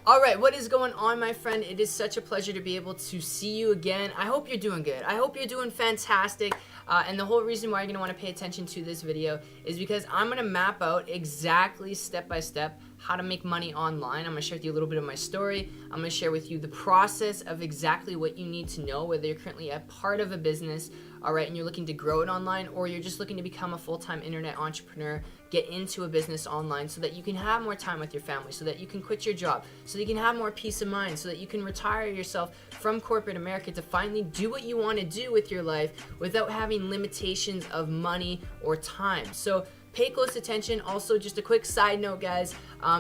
All right, what is going on, my friend? It is such a pleasure to be able to see you again. I hope you're doing good. I hope you're doing fantastic. And the whole reason why you're going to want to pay attention to this video is because I'm going to map out exactly step by step how to make money online. I'm going to share with you a little bit of my story. I'm going to share with you the process of exactly what you need to know, whether you're currently a part of a business, all right, and you're looking to grow it online, or you're just looking to become a full-time internet entrepreneur, get into a business online so that you can have more time with your family, so that you can quit your job, so that you can have more peace of mind, so that you can retire yourself from corporate America to finally do what you want to do with your life without having limitations of money or time. So pay close attention. Also, just a quick side note, guys,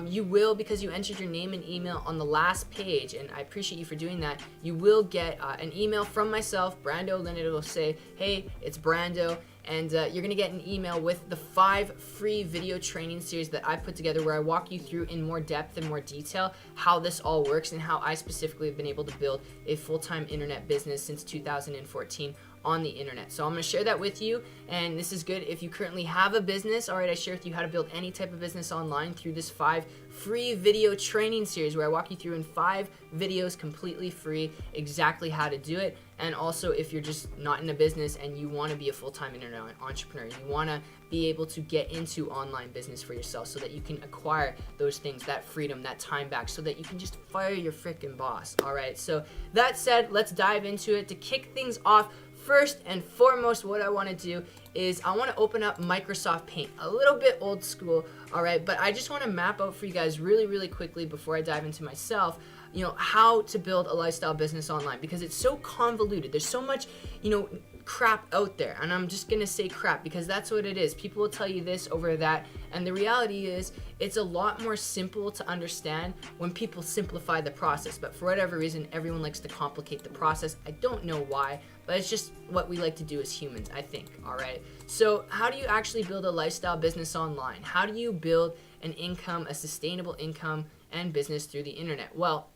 you will, because you entered your name and email on the last page, and I appreciate you for doing that, you will get an email from myself, Brando. Then it will say, hey, it's Brando, and you're going to get an email with the 5 free video training series that I put together where I walk you through in more depth and more detail how this all works and how I specifically have been able to build a full-time internet business since 2014 on the internet. So I'm going to share that with you, and this is good if you currently have a business. All right, I share with you how to build any type of business online through this 5 free video training series where I walk you through in 5 videos completely free exactly how to do it. And also, if you're just not in a business and you want to be a full-time internet entrepreneur, you want to be able to get into online business for yourself so that you can acquire those things, that freedom, that time back, so that you can just fire your freaking boss. All right, so that said, let's dive into it. To kick things off, first and foremost, what I want to do is I want to open up Microsoft Paint, a little bit old school, all right, but I just want to map out for you guys really quickly before I dive into myself, you know, how to build a lifestyle business online, because it's so convoluted. There's so much, you know, crap out there, and I'm just gonna say crap because that's what it is. People will tell you this over that, and the reality is it's a lot more simple to understand when people simplify the process. But for whatever reason, everyone likes to complicate the process. I don't know why, but it's just what we like to do as humans, I think. All right, so how do you actually build a lifestyle business online? How do you build an income, a sustainable income and business through the internet? Well,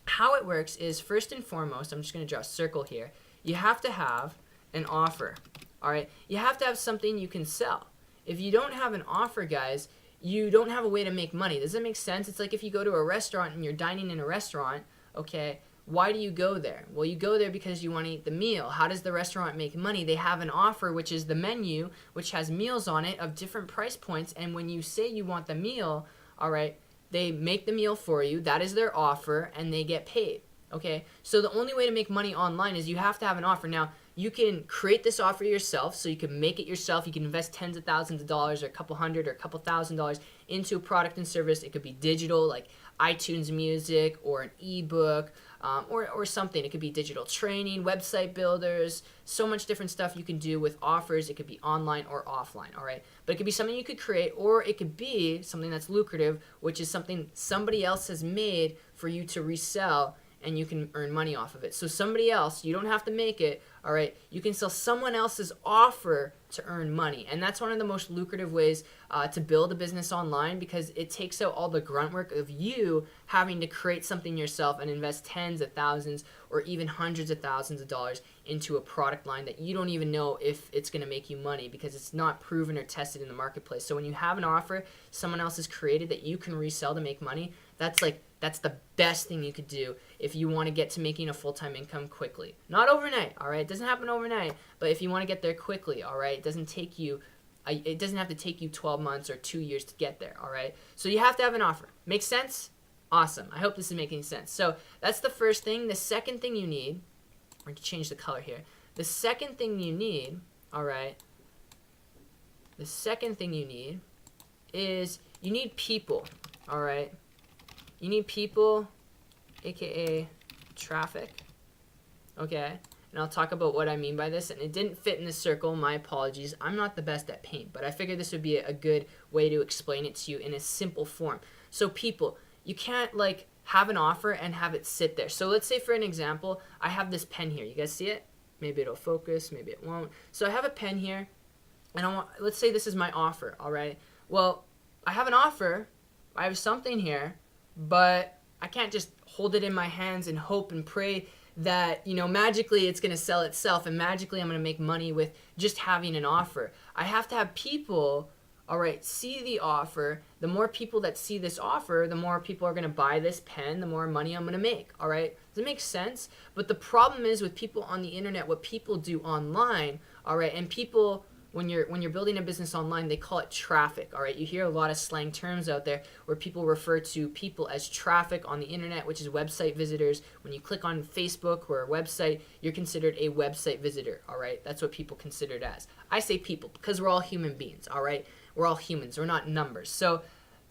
how it works is, first and foremost, I'm just going to draw a circle here. You have to have an offer. All right, you have to have something you can sell. If you don't have an offer, guys, you don't have a way to make money. Does that make sense? It's like if you go to a restaurant and you're dining in a restaurant, okay, why do you go there? Well, you go there because you want to eat the meal. How does the restaurant make money? They have an offer, which is the menu, which has meals on it of different price points, and when you say you want the meal, all right, they make the meal for you. That is their offer, and they get paid. Okay, so the only way to make money online is you have to have an offer. Now, you can create this offer yourself, so you can make it yourself. You can invest tens of thousands of dollars or a couple hundred or a couple $1,000s into a product and service. It could be digital, like iTunes Music, or an ebook, or something. It could be digital training, website builders, so much different stuff you can do with offers. It could be online or offline, all right? But it could be something you could create, or it could be something that's lucrative, which is something somebody else has made for you to resell, and you can earn money off of it. So somebody else, you don't have to make it, all right? You can sell someone else's offer to earn money. And that's one of the most lucrative ways to build a business online, because it takes out all the grunt work of you having to create something yourself and invest tens of thousands or even hundreds of thousands of dollars into a product line that you don't even know if it's going to make you money, because it's not proven or tested in the marketplace. So when you have an offer someone else has created that you can resell to make money, that's the best thing you could do if you want to get to making a full-time income quickly. Not overnight, all right? It doesn't happen overnight, but if you want to get there quickly, all right? It doesn't have to take you 12 months or 2 years to get there, all right? So you have to have an offer. Make sense? Awesome. I hope this is making sense. So that's the first thing. The second thing you need, we're going to change the color here. The second thing you need, all right? The second thing you need is you need people, all right? You need people, aka traffic, okay? And I'll talk about what I mean by this. And it didn't fit in the circle, my apologies. I'm not the best at paint, but I figured this would be a good way to explain it to you in a simple form. So people, you can't like have an offer and have it sit there. So let's say, for an example, I have this pen here. You guys see it? Maybe it'll focus, maybe it won't. So I have a pen here, and let's say this is my offer, all right? Well, I have an offer, I have something here, but I can't just hold it in my hands and hope and pray that, you know, magically it's going to sell itself and magically I'm going to make money with just having an offer. I have to have people, all right, see the offer. The more people that see this offer, the more people are going to buy this pen, the more money I'm going to make, all right? Does it make sense? But the problem is with people on the internet, what people do online, all right, and people, when you're building a business online, they call it traffic, all right? You hear a lot of slang terms out there where people refer to people as traffic on the internet, which is website visitors. When you click on Facebook or a website, you're considered a website visitor, all right? That's what people consider it as. I say people because we're all human beings, all right? We're all humans. We're not numbers. So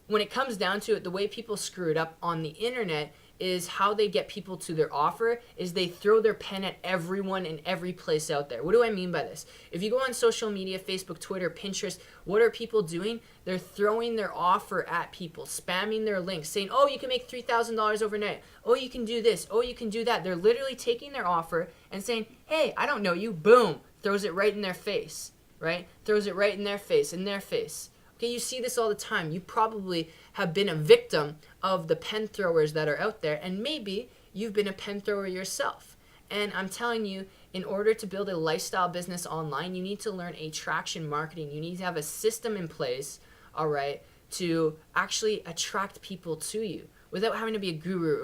when it comes down to it, the way people screw it up on the internet is how they get people to their offer is they throw their pen at everyone in every place out there. What do I mean by this? If you go on social media, Facebook, Twitter, Pinterest, what are people doing? They're throwing their offer at people, spamming their links, saying, oh, you can make $3,000 overnight. Oh, you can do this. Oh, you can do that. They're literally taking their offer and saying, hey, I don't know you. Boom. Throws it right in their face. Right? Throws it right in their face, Okay, you see this all the time. You probably have been a victim of the pen throwers that are out there, and maybe you've been a pen thrower yourself. And I'm telling you, in order to build a lifestyle business online, you need to learn attraction marketing. You need to have a system in place, all right, to actually attract people to you without having to be a guru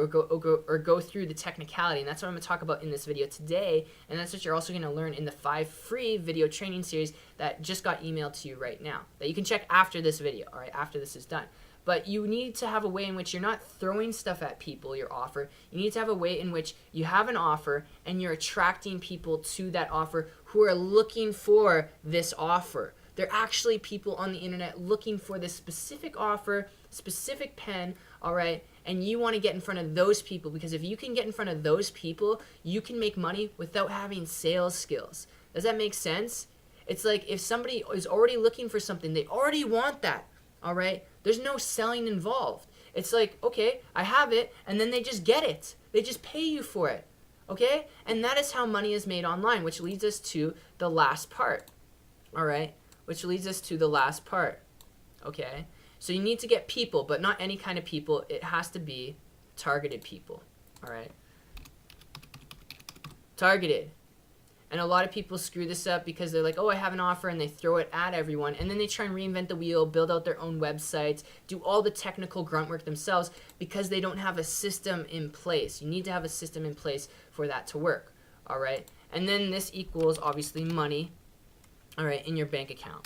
or go through the technicality. And that's what I'm going to talk about in this video today. And that's what you're also going to learn in the 5 free video training series that just got emailed to you right now, that you can check after this video, all right, after this is done. But you need to have a way in which you're not throwing stuff at people, your offer. You need to have a way in which you have an offer and you're attracting people to that offer who are looking for this offer. They're actually people on the internet looking for this specific offer, specific pen, all right? And you want to get in front of those people, because if you can get in front of those people, you can make money without having sales skills. Does that make sense? It's like if somebody is already looking for something, they already want that, all right? There's no selling involved. It's like, okay, I have it, and then they just get it. They just pay you for it, okay? And that is how money is made online, which leads us to the last part, all right? Which leads us to the last part, okay? So you need to get people, but not any kind of people. It has to be targeted people, all right? Targeted. And a lot of people screw this up because they're like, oh, I have an offer, and they throw it at everyone. And then they try and reinvent the wheel, build out their own websites, do all the technical grunt work themselves because they don't have a system in place. You need to have a system in place for that to work, all right? And then this equals, obviously, money, all right, in your bank account.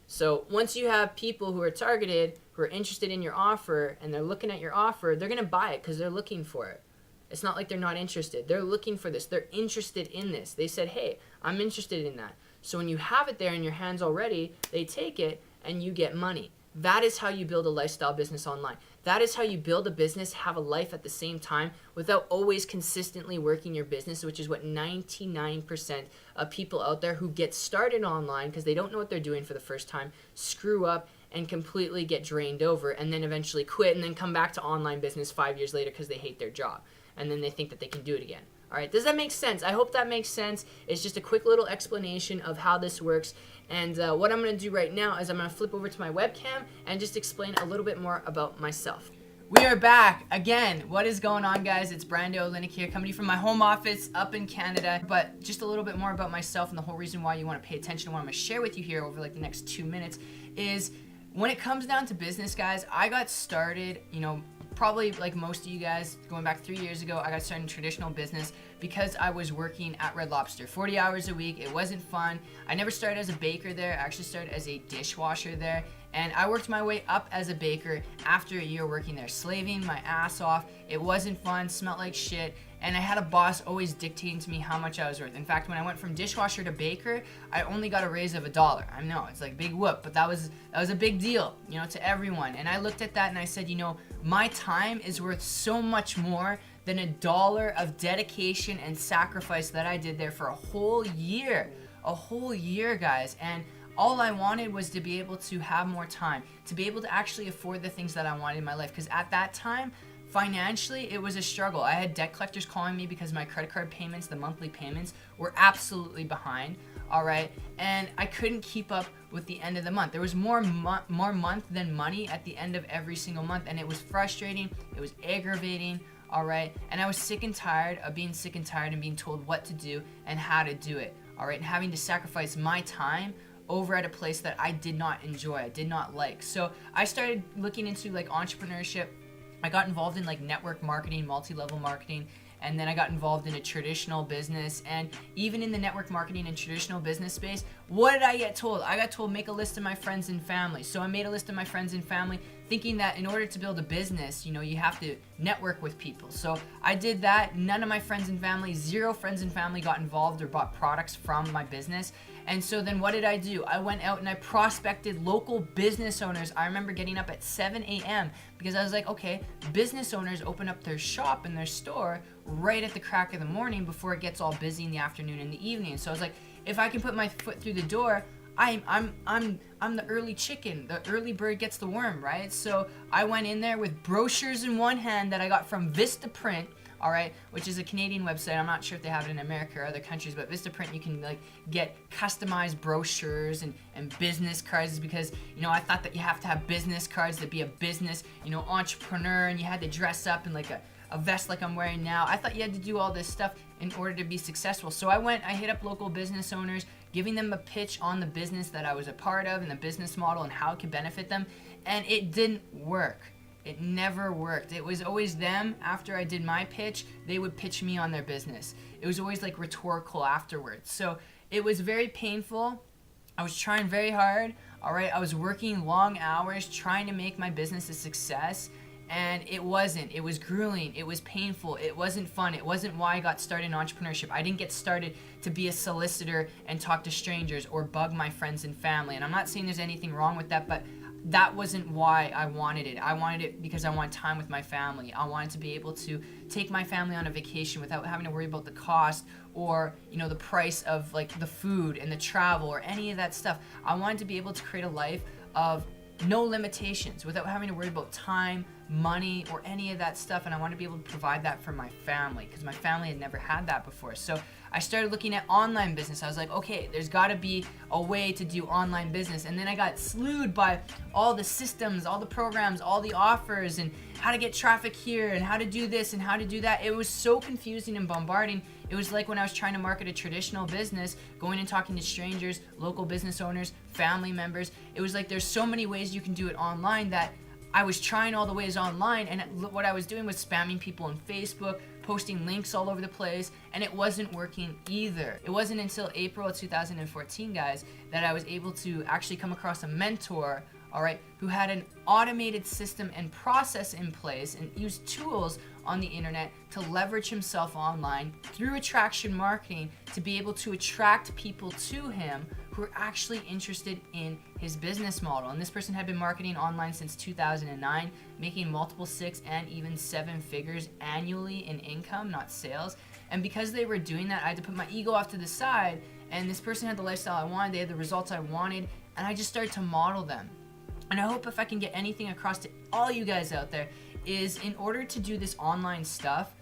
So once you have people who are targeted, who are interested in your offer, and they're looking at your offer, they're going to buy it because they're looking for it. It's not like they're not interested. They're looking for this. They're interested in this. They said, hey, I'm interested in that. So when you have it there in your hands already, they take it and you get money. That is how you build a lifestyle business online. That is how you build a business, have a life at the same time without always consistently working your business, which is what 99% of people out there who get started online because they don't know what they're doing for the first time screw up and completely get drained over and then eventually quit and then come back to online business 5 years later because they hate their job. And then they think that they can do it again. All right, does that make sense? I hope that makes sense. It's just a quick little explanation of how this works. And what I'm going to do right now is I'm going to flip over to my webcam and just explain a little bit more about myself. We are back again. What is going on, guys? It's Brando Olinick here, coming to you from my home office up in Canada. But just a little bit more about myself, and the whole reason why you want to pay attention to what I'm going to share with you here over like the next 2 minutes is when it comes down to business, guys, I got started, probably like most of you guys, going back 3 years ago, I got started in traditional business because I was working at Red Lobster 40 hours a week. It wasn't fun. I never started as a baker there. I actually started as a dishwasher there. And I worked my way up as a baker after a year working there, slaving my ass off. It wasn't fun, smelled like shit. And I had a boss always dictating to me how much I was worth. In fact, when I went from dishwasher to baker, I only got a raise of $1. I know, it's like big whoop, but that was a big deal, to everyone. And I looked at that and I said, my time is worth so much more than $1 of dedication and sacrifice that I did there for a whole year, guys. And all I wanted was to be able to have more time, to be able to actually afford the things that I wanted in my life. Because at that time, financially, it was a struggle. I had debt collectors calling me because my credit card payments, the monthly payments, were absolutely behind, all right? And I couldn't keep up with the end of the month. There was more month than money at the end of every single month, and it was frustrating. It was aggravating, all right? And I was sick and tired of being sick and tired and being told what to do and how to do it, all right? And having to sacrifice my time over at a place that I did not enjoy, I did not like. So I started looking into like entrepreneurship. I got involved in like network marketing, multi-level marketing, and then I got involved in a traditional business. And even in the network marketing and traditional business space, what did I get told? I got told make a list of my friends and family. So I made a list of my friends and family, thinking that in order to build a business, you know, you have to network with people. So I did that. None of my friends and family, 0 friends and family got involved or bought products from my business. And so then what did I do? I went out and I prospected local business owners. I remember getting up at 7 a.m. because I was like, okay, business owners open up their shop and their store right at the crack of the morning before it gets all busy in the afternoon and the evening. So I was like, if I can put my foot through the door, I'm the early chicken. The early bird gets the worm, right? So I went in there with brochures in one hand that I got from Vistaprint, all right, which is a Canadian website. I'm not sure if they have it in America or other countries, but Vistaprint, you can like get customized brochures and business cards, because, you know, I thought that you have to have business cards to be a business, you know, entrepreneur, and you had to dress up in like a vest like I'm wearing now. I thought you had to do all this stuff in order to be successful. So I hit up local business owners, giving them a pitch on the business that I was a part of and the business model and how it could benefit them. And it didn't work. It never worked. It was always them. After I did my pitch, they would pitch me on their business. It was always like rhetorical afterwards. So it was very painful. I was trying very hard. All right. I was working long hours trying to make my business a success. And it wasn't. It was grueling. It was painful. It wasn't fun. It wasn't why I got started in entrepreneurship. I didn't get started to be a solicitor and talk to strangers or bug my friends and family. And I'm not saying there's anything wrong with that, but that wasn't why I wanted it. I wanted it because I want time with my family. I wanted to be able to take my family on a vacation without having to worry about the cost or, you know, the price of like the food and the travel or any of that stuff. I wanted to be able to create a life of no limitations without having to worry about time, money, or any of that stuff. And I want to be able to provide that for my family because my family had never had that before. So I started looking at online business. I was like, okay, there's got to be a way to do online business. And then I got slewed by all the systems, all the programs, all the offers, and how to get traffic here and how to do this and how to do that. It was so confusing and bombarding. It was like when I was trying to market a traditional business, going and talking to strangers, local business owners, family members. It was like there's so many ways you can do it online that I was trying all the ways online, and what I was doing was spamming people on Facebook, posting links all over the place, and it wasn't working either. It wasn't until April of 2014, guys, that I was able to actually come across a mentor, all right, who had an automated system and process in place and used tools on the internet to leverage himself online through attraction marketing to be able to attract people to him who are actually interested in his business model. And this person had been marketing online since 2009, making multiple 6 and even 7 figures annually in income, not sales. And because they were doing that, I had to put my ego off to the side, and this person had the lifestyle I wanted, they had the results I wanted, and I just started to model them. And I hope if I can get anything across to all you guys out there is, in order to do this online stuff,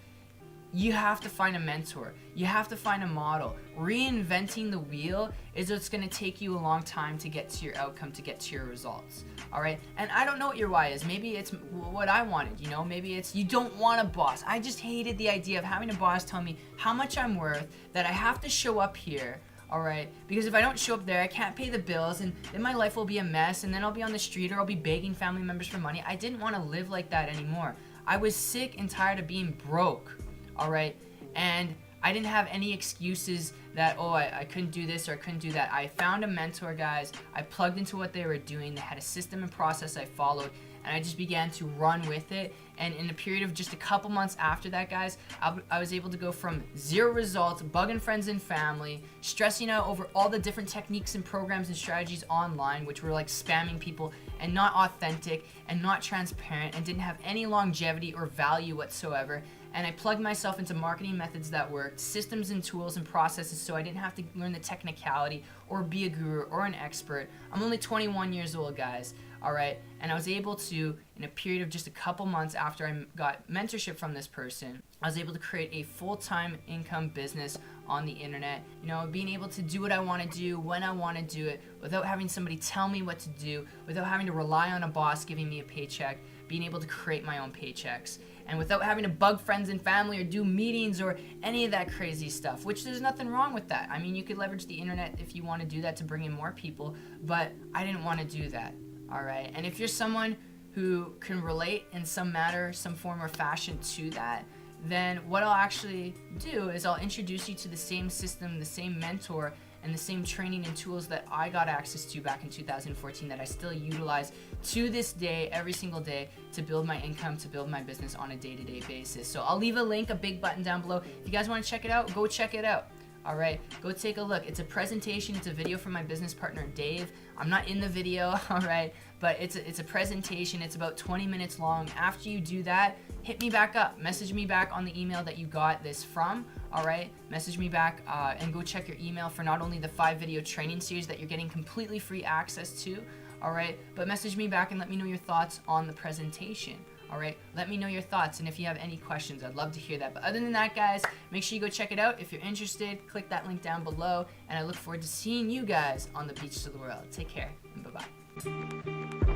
you have to find a mentor. You have to find a model. Reinventing the wheel is what's going to take you a long time to get to your outcome, to get to your results. All right? And I don't know what your why is. Maybe it's what I wanted, you know? Maybe it's you don't want a boss. I just hated the idea of having a boss tell me how much I'm worth, that I have to show up here. All right, because if I don't show up there, I can't pay the bills, and then my life will be a mess, and then I'll be on the street, or I'll be begging family members for money. I didn't want to live like that anymore. I was sick and tired of being broke, all right? And I didn't have any excuses that, oh, I couldn't do this or I couldn't do that. I found a mentor, guys. I plugged into what they were doing. They had a system and process I followed, and I just began to run with it. And in a period of just a couple months after that, guys, I was able to go from 0 results, bugging friends and family, stressing out over all the different techniques and programs and strategies online, which were like spamming people and not authentic and not transparent and didn't have any longevity or value whatsoever. And I plugged myself into marketing methods that worked, systems and tools and processes, so I didn't have to learn the technicality or be a guru or an expert. I'm only 21 years old, guys, all right? And I was able to, in a period of just a couple months after I got mentorship from this person, I was able to create a full-time income business on the internet, you know, being able to do what I want to do when I want to do it without having somebody tell me what to do, without having to rely on a boss giving me a paycheck, being able to create my own paychecks. and without having to bug friends and family or do meetings or any of that crazy stuff, which there's nothing wrong with that. I mean, you could leverage the internet if you want to do that to bring in more people, but I didn't want to do that. All right. And if you're someone who can relate in some manner, some form or fashion to that, then what I'll actually do is I'll introduce you to the same system, the same mentor, and the same training and tools that I got access to back in 2014 that I still utilize to this day, every single day, to build my income, to build my business on a day-to-day basis. So I'll leave a link, a big button down below. If you guys want to check it out, go check it out. All right, go take a look. It's a presentation. It's a video from my business partner, Dave. I'm not in the video, all right, but it's a presentation. It's about 20 minutes long. After you do that, hit me back up. Message me back on the email that you got this from, all right? Message me back and go check your email for not only the 5-video training series that you're getting completely free access to, all right, but message me back and let me know your thoughts on the presentation. All right, let me know your thoughts, and if you have any questions, I'd love to hear that. But other than that, guys, make sure you go check it out. If you're interested, click that link down below, and I look forward to seeing you guys on the beach to the world. Take care, and bye-bye.